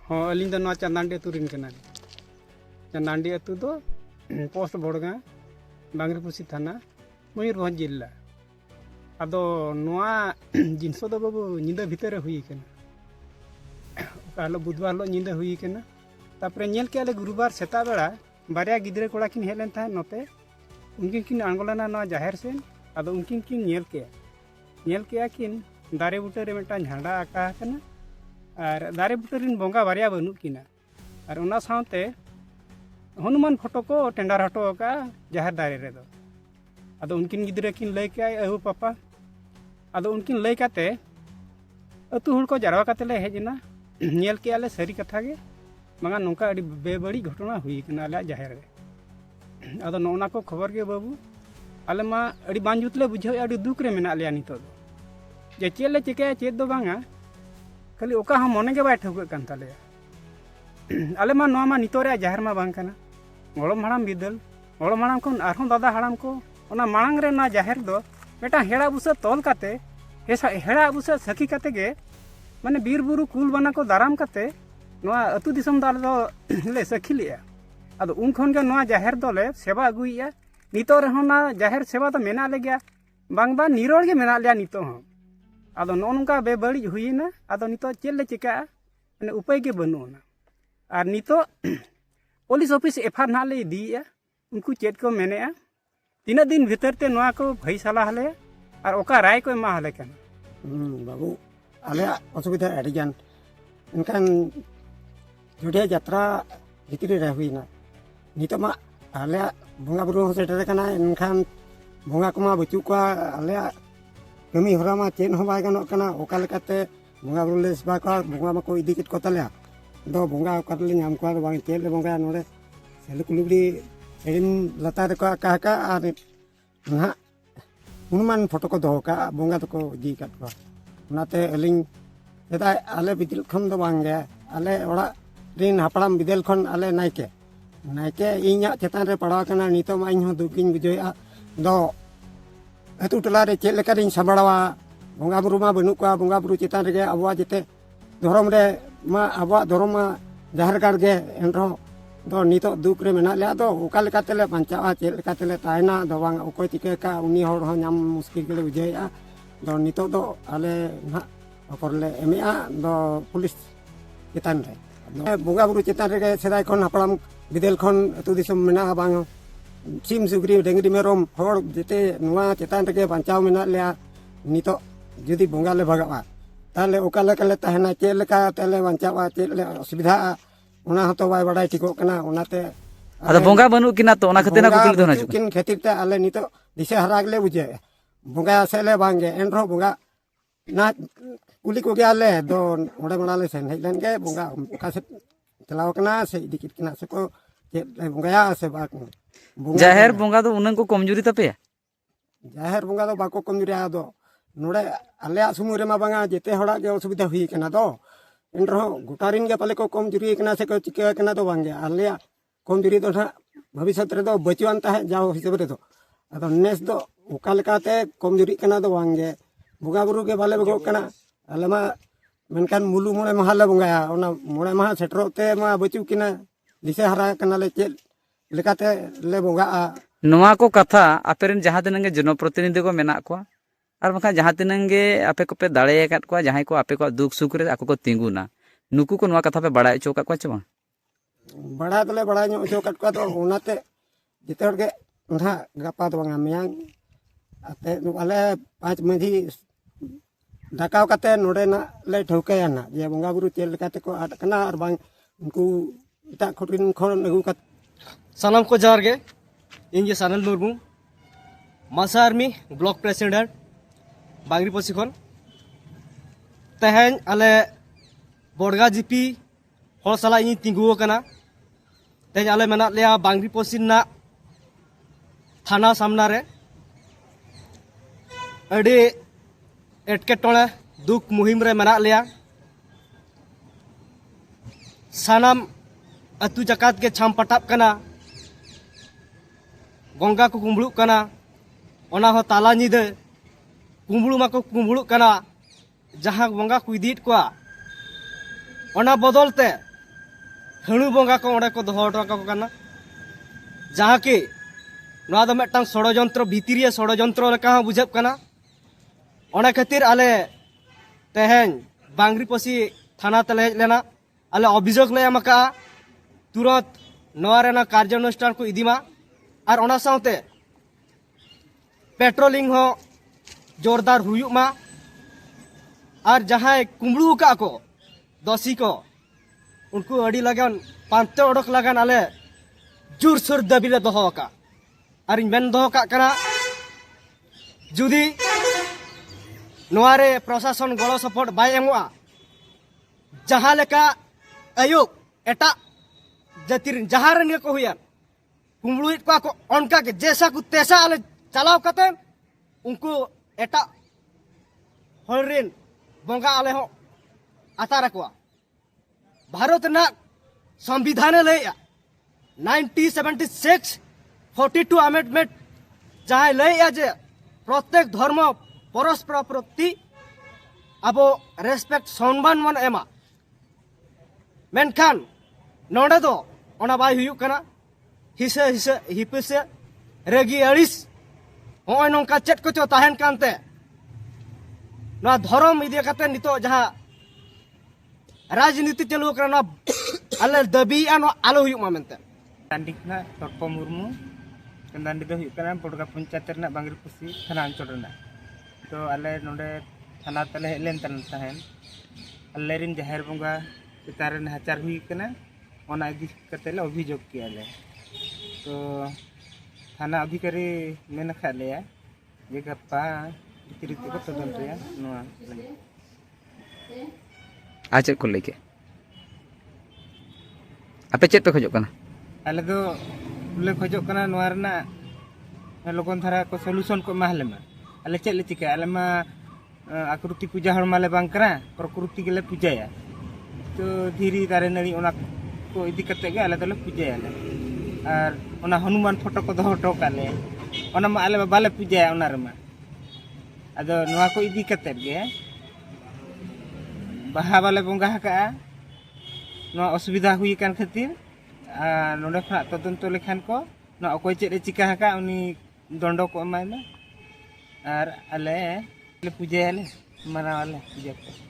हाँ अलिंग दो चंदांडी अतु रिन कना चंदांडी अतु दो पोस्ट बोड़गा बांगरीपुसी थाना मयूरभंज जिला अदो नोआ जिनसो दो बाबू निंदा भीतर हुई कना कालो बुधवार लो निंदा हुई कना तापरे नेल के आले गुरुवार सेता बेड़ा बारिया गिद्रे कोड़ा किन हेलेन था नोते उनकिन किन आंगोलाना नोआ जाहिर सेन अदो उनकिन किन नेल के किन दारे बुटे रे मेटा झांडा आका कना और दारे बुटे रिन बोंगा बारिया बनू किना और उना साउते हनुमान फोटो को टेंडर हटो का जाहिर दारे रे दो अदो उनकिन गिद्रे किन लय के अहु पापा अदो उनकिन लय काते अतु हुड़ को जारवा काते ले हेजना नेल के आले सरी कथा गे मांगा नौका अड़ी बेबड़ी घटना हुई कना आले जाहिर रे अदो नोना को खबर के बाबू आले मा अड़ी बांजुतले बुझो अड़ी दुख रे मेना लिया नितो दो जे चेले चिके चेद दो बांगा खाली ओका हम मने के बाय ठोक कान ताले आले मा नोमा नितो रे जाहिर मा बांग कना गोलम हाड़ाम बिदल गोलम हाड़ाम को आरहों दादा हाड़ाम को ओना मांग रे ना जाहिर दो बेटा हेड़ा बुसा तोल काते हेड़ा बुसा सखी काते गे माने बीर बुरु कुल बना को दाराम काते नोआ अतु दिसम दाल दो ले सखी लिया अदो उन खन के नोआ जाहिर दोले सेवा अगुइया नितो रे ना जाहिर सेवा तो मेना ले गया बांग बा निरोड़ के मेना लिया नितो हो अदो नोनका बेबड़ी हुईना अदो नितो चेले चिका माने उपाय के बनुना और नितो पुलिस ऑफिस एफआर ना ले दिया उनको चेत को मेने तीना दिन भीतर ते नोआ को फैसला हले और ओका राय को मा हले कन बाबू आले असुविधा अडिगान इनकान जुड़े यात्रा भितरी रे हुईना नितमा आले बोंगा बुरु सेटर कना इनखान बोंगा कुमा बचु को आले कमी हरा मा चेन हो बाय गनो कना ओका लेकाते बोंगा बुरु ले सबा को बोंगा मा को इदी कित को तले दो बोंगा करले नाम को बांग चेल ले बोंगा नोरे सेल कुलुबडी सेरिन लता रे को का आर ना हनुमान फोटो को दो का बोंगा तो को जी कट को नाते अलिंग सेदा आले बिदिल खन दो बांगे आले ओड़ा रिन हापड़ाम बिदेल खन आले नाइके इन्या चेतान रे पड़ा कना नितो मा इन दुकिन बुझोया दो अतु टला रे चेल लेका रिन सबड़वा बोंगा बुरु मा बनु को बोंगा बुरु चेतान रे अबवा जेते धर्म रे मा अबवा धर्म मा जाहर कर गे एनरो दो नितो दुख रे मेना ले दो ओका लेका तेले पंचावा चेल लेका तेले तायना दो बांग ओको चिके का उनी होड़ हो नाम मुश्किल के बुझोया दो नितो दो आले ना ओकरले एमिया दो पुलिस चेतान रे बोंगा बुरु चेतान रे सेदाय खन हापड़ाम बिदेल खन अतु दिसम मेना बांग सिम सुग्री डेंगरी मेरम होड़ जेते नुआ चेतान रे बांचाव मेना ले नितो जुदी बोंगा ले भगावा ताले ओका लेका तहना चेल लेका तेले बांचावा चेल ले असुविधा ओना हतो बाय बड़ाय ठिको कना ओनाते अदा बोंगा बनु किना तो ओना खतेना कुकिल दोना जुक किन खातिर ते आले नितो दिशा हराग ले बुझे बोंगा सेले बांगे एनरो बोंगा ना कुली को गेले दो ओडे बनाले सेन हेलन के बोंगा ओका से चलाव कना से दिकित कना से को बोंगा से बाक जाहिर बोंगा तो उनन को कमजोरी तपे जाहिर बोंगा तो बाको कमजोरी आ दो नोडे आले सुमु रे मा बांगा जेते हड़ा के असुविधा हुई कना दो एनरो गोटारिन के पाले को कमजोरी कना से को चिके कना तो बांगे आले कमजोरी तो भविष्य रे दो बचुआन ता जाओ हिसाब रे दो अदो नेस दो ओका लेकाते कमजोरी कना दो बांगे बोंगा बुरु के बाले बगो कना आले मा मेनकान मुलु मोड़े महाले बोंगा ओना मोड़े महा सेटरोते मा बचु किना दिसे हरा कना ले चेल लेकाते ले बोंगा नोआ को कथा आपेरन जहां तिनंगे जनप्रतिनिधि को मेना को और बखा जहां तिनंगे आपे को पे दाड़े काट को जहां को आपे को दुख सुख रे आको को तिंगुना नुकु को नोआ कथा पे बड़ा चो का च बड़ा तले बड़ा नो चो काट को तो ओनाते जिते के ना गपा तो बांगा मियांग आते आले 5 मधी ढाकाव काते नोडे ना ले ठौके ना जे बोंगा बुरु चेल काते को आट कना और बांग उनको इटा खटिन खन अगु का सानाम को जार गे इंजे सानल मुर्मू मासा आर्मी ब्लॉक प्रेसिडेंट बांगरी पसी खन तहन आले बोडगा जीपी हर साला इन तिंगु कना तहन आले मेना लिया बांगरी पसी ना थाना सामना रे अडी एटकेटोले दुख मुहिम रे मेना लिया सानाम अतु जकात के छाम पटाप कना गंगा को कुंबलू कना ओना हो ताला निदे कुंबलू माको कुंबलू कना जहां गंगा को इदीट को ओना बदलते हणु बंगा को ओंडे को दोहो हटो काको कना जहाँ के नोआ दो मिदटांग षड़यंत्र भितरिया षड़यंत्र लेका हं बुझाब कना ओंडे खातिर आले तेहेन बांग्रिपोसी थाना तले हेज लेना आले अभियोग ले एम का तुरंत नोआ रेना कार्यानुष्ठान को इदीमा और ओना साउते पेट्रोलिंग हो जोरदार हुयुक मा और जहाँ कुमड़ू का को दोषी को उनको अड़ी लगन पांते ओडक लगन आले जोर सोर दाबी ले दोहो का और इन मेन दोहो का कना जुदी नोआरे प्रशासन गड़ो सपोर्ट बाय एमोआ जहाँ लेका अयुक एटा जातिर जहाँ रन को हुया कुमड़ू को उनका के जैसा को तैसा आले चलाव कते उनको एटा हरिन बंगा आले हो आता रखवा भारत ना संविधान लैया 1976 42 अमेंडमेंट जहाँ लैया जे प्रत्येक धर्म परस्पर प्रति अब रेस्पेक्ट सम्मान मन एमा मेनखान नोडे दो ओना बाय हुयुक कना हिसे हिसे हिपसे रेगी अड़िस होय नोंका चेट को ताहेन कानते ना धर्म इदी कते नितो जहाँ राजनीति चलू करना आले दबी आनो आलो हुयुक मा मेनते दांडी ना टप्पो मुर्मू दांडी दो हुयुक कना बड़गा पंचायत रना बांग्रिपोसी थाना अंचल रना तो आले नोडे थाना तले हेलेन ताहेन आले रिन जाहेर बंगा चितारे नाचार हुई कना ओना इदी कते ले अभियोग कियाले तो थाना अधिकारी मेन खालेया जे गप्पा रीति को तदंत रे नोआ आज चेक को लेके आपे चेक पे खोजो कना आले दो ले खोजो कना नोआ रना लोगन धारा को सॉल्यूशन को माहले में आले चेक ले चिका आले मा आकृति पूजा हर माले बांग करा प्रकृति के ले पूजाया तो धीरे दारे नड़ी ओना को इदी कते गे आले दले पूजाया आले और ओना हनुमान फोटो को दोहो हटो काले ओना मा आले बाले पूजाया ओना रमा आदो नोआ को इदी कते गे बाहा बाले बंगा हका नोआ असुविधा हुई कान खातिर नोडे खना तदंत लेखान को नोआ अकोय चेद ए चिका हका उनी दंड को एमाय में और आले पूजाया ले मनावाले पूजा को